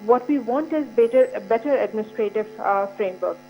What we want is better administrative framework,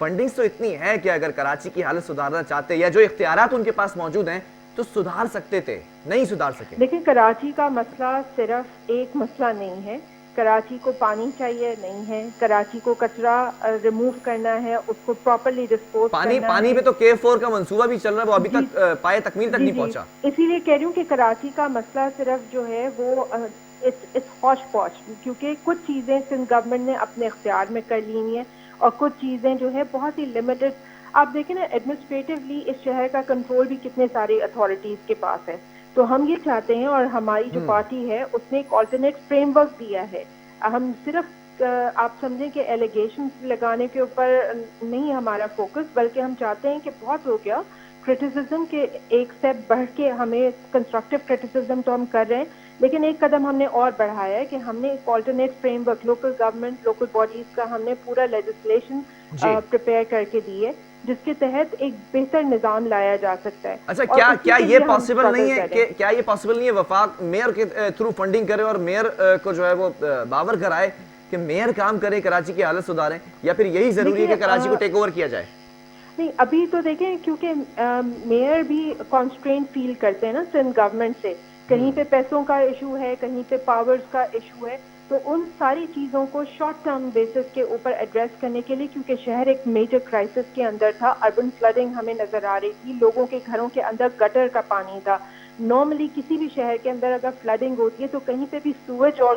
fundings تو اتنی ہے کہ اگر کراچی کی حالت سدھارنا چاہتے یا جو اختیارات ان کے پاس موجود ہیں تو سدھار سکتے تھے, نہیں سدھار سکے. لیکن کراچی کا مسئلہ صرف ایک مسئلہ نہیں ہے. کراچی کو پانی چاہیے نہیں ہے, کراچی کو کچرا ریموو کرنا ہے, اس کو پراپرلی ڈسپوز کرنا ہے. پانی پہ تو K4 کا منصوبہ بھی چل رہا ہے, وہ ابھی تک پائے تکمیل تک نہیں پہنچا. اسی لیے کہہ رہی ہوں کہ کراچی کا مسئلہ صرف جو ہے وہ ہوش پوش, کیونکہ کچھ چیزیں سندھ گورنمنٹ نے اپنے اختیار میں کر لی ہیں اور کچھ چیزیں جو ہے بہت ہی لمیٹڈ. آپ دیکھیں نا ایڈمنسٹریٹولی اس شہر کا کنٹرول بھی کتنے سارے اتھارٹیز کے پاس ہے. تو ہم یہ چاہتے ہیں, اور ہماری جو پارٹی ہے اس نے ایک آلٹرنیٹ فریم ورک دیا ہے. ہم صرف آپ سمجھیں کہ ایلیگیشنز لگانے کے اوپر نہیں ہمارا فوکس, بلکہ ہم چاہتے ہیں کہ بہت ہو گیا کرٹیسزم کے ایک سٹیپ بڑھ کے, ہمیں کنسٹرکٹیو کرٹیسزم تو ہم کر رہے ہیں, لیکن ایک قدم ہم نے اور بڑھایا ہے کہ ہم نے ایک alternate frame work local government local bodies کا ہم نے پورا لیجسلیشن پریپیئر کر کے دی ہے, جس کے تحت ایک بہتر نظام لایا جا سکتا ہے. اچھا, کیا یہ پاسبل نہیں ہے کہ کیا یہ پاسبل نہیں ہے وفاق میئر کے تھرو فنڈنگ کرے اور میئر کو جو ہے وہ باور کرائے کہ میئر کام کرے, کراچی کی حالت سدھارے, یا پھر یہی ضروری ہے کہ کراچی کو ٹیک اوور کیا جائے؟ نہیں, ابھی تو دیکھیں کیونکہ میئر بھی کانسٹرینٹ فیل کرتے ہیں نا سندھ گورنمنٹ سے, کہیں پہ پیسوں کا ایشو ہے, کہیں پہ پاورز کا ایشو ہے. تو ان ساری چیزوں کو شارٹ ٹرم بیسس کے اوپر ایڈریس کرنے کے لیے, کیونکہ شہر ایک میجر کرائسس کے اندر تھا, اربن فلڈنگ ہمیں نظر آ رہی تھی, لوگوں کے گھروں کے اندر گٹر کا پانی تھا. نارملی کسی بھی شہر کے اندر اگر فلڈنگ ہوتی ہے تو کہیں پہ بھی سویج اور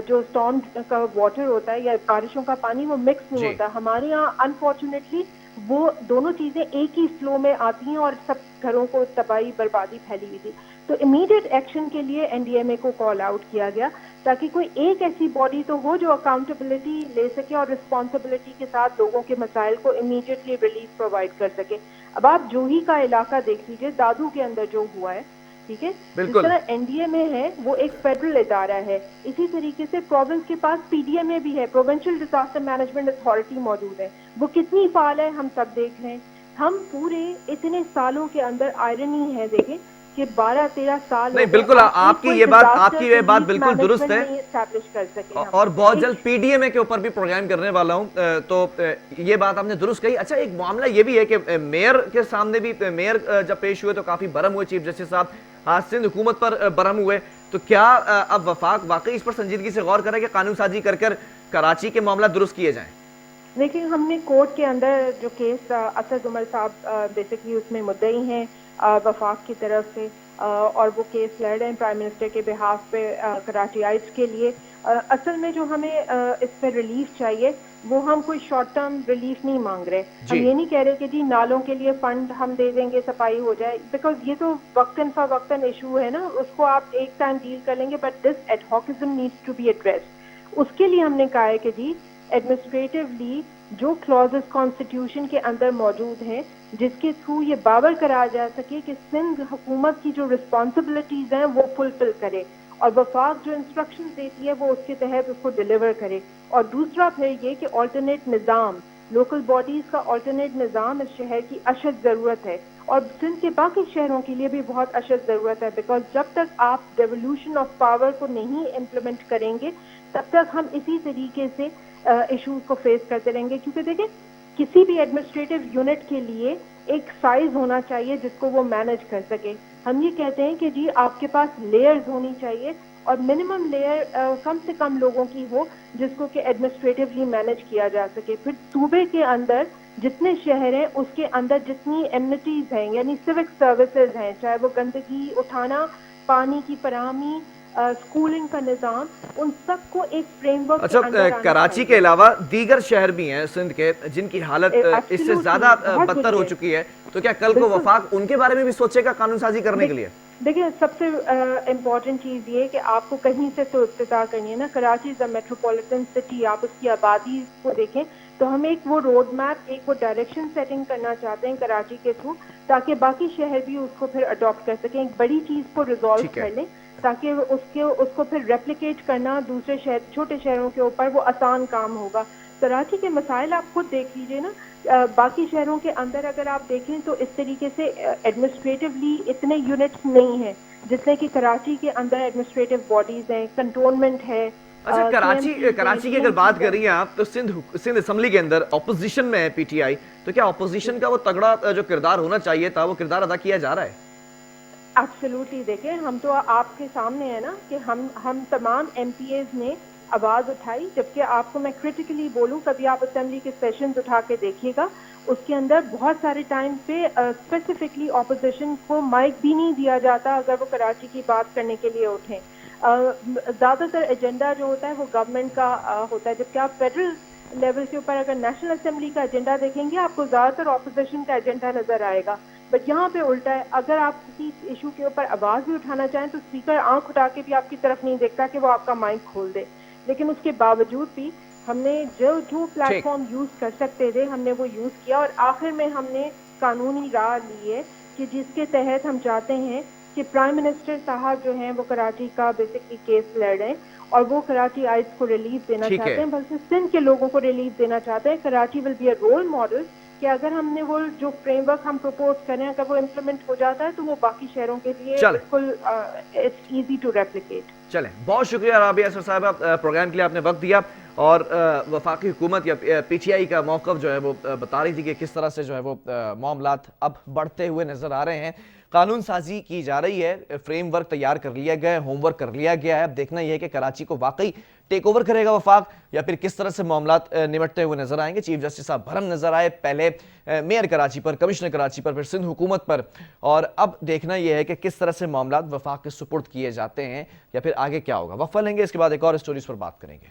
جو اسٹارم کا واٹر ہوتا ہے یا بارشوں کا پانی وہ مکس نہیں ہوتا. ہمارے یہاں انفارچونیٹلی وہ دونوں چیزیں ایک ہی فلو میں آتی ہیں اور سب گھروں کو تباہی بربادی پھیلی ہوئی تھی. تو امیڈیٹ ایکشن کے لیے NDMA کو کال آؤٹ کیا گیا تاکہ کوئی ایک ایسی باڈی تو ہو جو اکاؤنٹیبلٹی لے سکے اور رسپانسبلٹی کے ساتھ لوگوں کے مسائل کو امیڈیٹلی ریلیف پرووائڈ کر سکے. اب آپ جوہی کا علاقہ دیکھ لیجیے, دادو کے اندر جو ہوا ہے, ٹھیک ہے, جس طرح NDMA ہے وہ ایک فیڈرل ادارہ ہے, اسی طریقے سے پروونس کے پاس PDMA بھی ہے, پروونشل ڈیزاسٹر مینجمنٹ اتھارٹی موجود ہے. وہ کتنی فعال ہے ہم سب دیکھ رہے ہیں. ہم پورے اتنے سالوں کے اندر آئرنی ہے دیکھیں کہ 12-13 سال نہیں, بالکل آپ کی یہ بات بالکل درست ہے, اور بہت جلد PDMA کے اوپر بھی پروگرام کرنے والا ہوں, تو یہ بات آپ نے درست کہی. اچھا, ایک معاملہ یہ بھی ہے کہ میئر کے سامنے بھی, میئر جب پیش ہوئے تو کافی برہم ہوئے, چیف جسٹس صاحب سندھ حکومت پر برہم ہوئے, تو کیا اب وفاق واقعی اس پر سنجیدگی سے غور کرے کہ قانون سازی کر کر کراچی کے معاملہ درست کیے جائیں؟ لیکن ہم نے کورٹ کے اندر جو کیس اسد عمر صاحب بیسکلی اس میں مدعی ہیں وفاق کی طرف سے, اور وہ کیس لڑ رہے ہیں پرائم منسٹر کے بہاف پہ کراچیائٹس کے لیے. اصل میں جو ہمیں اس پہ ریلیف چاہیے وہ ہم کوئی شارٹ ٹرم ریلیف نہیں مانگ رہے. ہم یہ نہیں کہہ رہے کہ جی نالوں کے لیے فنڈ ہم دے دیں گے صفائی ہو جائے, بیکاز یہ تو وقتاً فوقتاً ایشو ہے نا, اس کو آپ ایک ٹائم ڈیل کر لیں گے, but this adhocism needs to be addressed. اس کے لیے ہم نے کہا ہے کہ جی ایڈمنسٹریٹولی جو کلازز کانسٹیٹیوشن کے اندر موجود ہیں جس کے تھرو یہ باور کرا جا سکے کہ سندھ حکومت کی جو رسپانسبلٹیز ہیں وہ فلفل کرے, اور وفاق جو انسٹرکشنز دیتی ہے وہ اس کے تحت اس کو ڈیلیور کرے. اور دوسرا پھر یہ کہ آلٹرنیٹ نظام, لوکل باڈیز کا آلٹرنیٹ نظام اس شہر کی اشد ضرورت ہے, اور سندھ کے باقی شہروں کے لیے بھی بہت اشد ضرورت ہے, بیکاز جب تک آپ ڈیولوشن آف پاور کو نہیں امپلیمنٹ کریں گے تب تک ہم اسی طریقے سے ایشوز کو فیس کرتے رہیں گے. کیونکہ دیکھیں کسی بھی ایڈمنسٹریٹو یونٹ کے لیے ایک سائز ہونا چاہیے جس کو وہ مینج کر سکے. ہم یہ کہتے ہیں کہ جی آپ کے پاس لیئرز ہونی چاہیے, اور منیمم لیئر کم سے کم لوگوں کی ہو جس کو کہ ایڈمنسٹریٹولی مینج کیا جا سکے. پھر صوبے کے اندر جتنے شہر ہیں اس کے اندر جتنی ایمنٹیز ہیں یعنی سیوک سروسز ہیں, چاہے وہ گندگی اٹھانا, پانی کی فراہمی, اسکولنگ کا نظام, ان سب کو ایک فریم ورک. اچھا, کراچی کے علاوہ دیگر شہر بھی ہیں سندھ کے جن کی حالت اس سے زیادہ بدتر ہو چکی ہے, تو کیا کل کو وفاق ان کے بارے میں بھی سوچے گا قانون سازی کرنے کے لیے؟ دیکھیں سب سے امپورٹنٹ چیز یہ کہ آپ کو کہیں سے تو ابتدا کرنی ہے نا. کراچی از اے میٹروپولیٹن سٹی, آپ اس کی آبادی کو دیکھیں تو ہم ایک وہ روڈ میپ, ایک وہ ڈائریکشن سیٹنگ کرنا چاہتے ہیں کراچی کے تھرو, تاکہ باقی شہر بھی اس کو پھر اڈاپٹ کر سکیں, ایک بڑی چیز کو ریزالو کر لیں, تاکہ اس کو پھر ریپلیکیٹ کرنا دوسرے شہر, چھوٹے شہروں کے اوپر وہ آسان کام ہوگا. کراچی کے مسائل آپ خود دیکھ لیجئے نا, باقی شہروں کے اندر اگر آپ دیکھیں تو اس طریقے سے ایڈمنسٹریٹولی اتنے یونٹس نہیں ہیں جتنے کہ کراچی کے اندر ایڈمنسٹریٹو باڈیز ہیں, کنٹونمنٹ ہے, اچھا کراچی کی اگر بات کر رہی ہیں آپ تو سندھ اسمبلی کے اندر اپوزیشن میں ہے پی ٹی آئی، تو کیا اپوزیشن کا وہ تگڑا جو کردار ہونا چاہیے تھا وہ کردار ادا کیا جا رہا ہے؟ ایبسلیوٹلی دیکھیں، ہم تو آپ کے سامنے ہیں نا کہ ہم تمام ایم پی ایز نے آواز اٹھائی، جبکہ آپ کو میں کرٹیکلی بولوں، کبھی آپ اسمبلی کے سیشنز اٹھا کے دیکھیے گا، اس کے اندر بہت سارے ٹائم پہ اسپیسیفکلی اپوزیشن کو مائک بھی نہیں دیا جاتا اگر وہ کراچی کی بات کرنے کے لیے اٹھیں۔ زیادہ تر ایجنڈا جو ہوتا ہے وہ گورنمنٹ کا ہوتا ہے، جبکہ آپ فیڈرل لیول کے اوپر اگر نیشنل اسمبلی کا ایجنڈا دیکھیں گے آپ کو زیادہ تر اپوزیشن کا ایجنڈا نظر آئے گا۔ بٹ یہاں پہ الٹا ہے، اگر آپ کسی ایشو کے اوپر آواز بھی اٹھانا چاہیں تو اسپیکر آنکھ اٹھا کے بھی آپ کی طرف نہیں دیکھتا کہ وہ آپ کا مائک کھول دے، لیکن اس کے باوجود بھی ہم نے جو پلیٹ فارم یوز کر سکتے تھے ہم نے وہ یوز کیا، اور آخر میں ہم نے قانونی راہ لی ہے کہ جس کے تحت ہم چاہتے ہیں کہ پرائم منسٹر صاحب جو ہیں وہ کراچی کا بیسکلی کیس لڑیں، اور وہ کراچی آئٹس کو ریلیف دینا چاہتے ہیں، بلکہ سندھ کے لوگوں کو ریلیف دینا چاہتے ہیں۔ Karachi will be a role model کہ اگر ہم نے وہ جو فریم ورک ہم پروپوز کریں اگر وہ امپلیمنٹ ہو جاتا ہے تو وہ باقی شہروں کے لیے بالکل اٹس ایزی ٹو ریپلیکیٹ۔ چلیں، بہت شکریہ رابعہ اسرار صاحبہ، پروگرام کے لیے آپ نے وقت دیا، اور وفاقی حکومت یا پی ٹی آئی کا موقف جو ہے وہ بتا رہی تھی کہ کس طرح سے جو ہے وہ معاملات اب بڑھتے ہوئے نظر آ رہے ہیں۔ قانون سازی کی جا رہی ہے، فریم ورک تیار کر لیا گیا ہے، ہوم ورک کر لیا گیا ہے، اب دیکھنا یہ ہے کہ کراچی کو واقعی ٹیک اوور کرے گا وفاق یا پھر کس طرح سے معاملات نمٹتے ہوئے نظر آئیں گے۔ چیف جسٹس صاحب بھرم نظر آئے، پہلے میئر کراچی پر، کمشنر کراچی پر، پھر سندھ حکومت پر، اور اب دیکھنا یہ ہے کہ کس طرح سے معاملات وفاق کے سپرد کیے جاتے ہیں یا پھر آگے کیا ہوگا۔ وقفہ لیں گے، اس کے بعد ایک اور اسٹوریز پر بات کریں گے۔